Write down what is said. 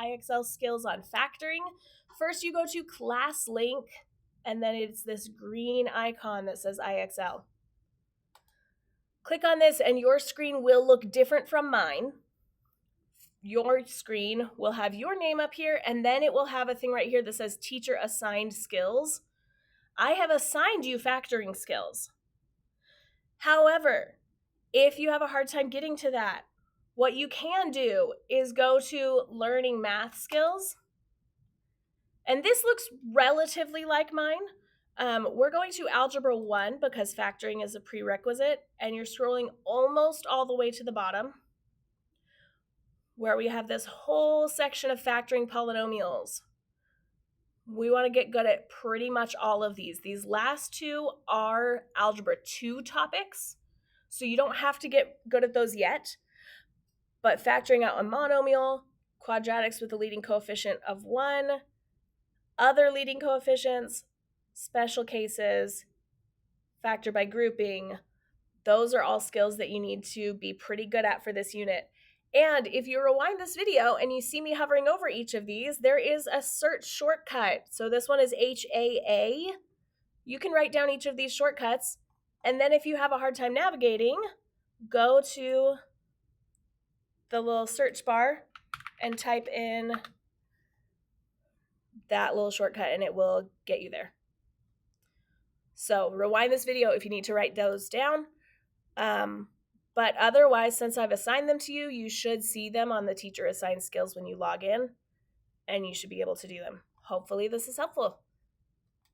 IXL skills on factoring. First, you go to class link, and then it's this green icon that says IXL. Click on this, and your screen will look different from mine. Your screen will have your name up here, and then it will have a thing right here that says teacher assigned skills. I have assigned you factoring skills. However, if you have a hard time getting to that, what you can do is go to learning math skills. And this looks relatively like mine. We're going to Algebra 1 because factoring is a prerequisite, and you're scrolling almost all the way to the bottom where we have this whole section of factoring polynomials. We want to get good at pretty much all of these. These last two are Algebra 2 topics, so you don't have to get good at those yet. But factoring out a monomial, quadratics with a leading coefficient of 1, other leading coefficients, special cases, factor by grouping, those are all skills that you need to be pretty good at for this unit. And if you rewind this video and you see me hovering over each of these, there is a search shortcut. So this one is HAA. You can write down each of these shortcuts. And then if you have a hard time navigating, go to the little search bar and type in that little shortcut and it will get you there. So rewind this video if you need to write those down. But otherwise, since I've assigned them to you, you should see them on the teacher assigned skills when you log in, and you should be able to do them. Hopefully this is helpful.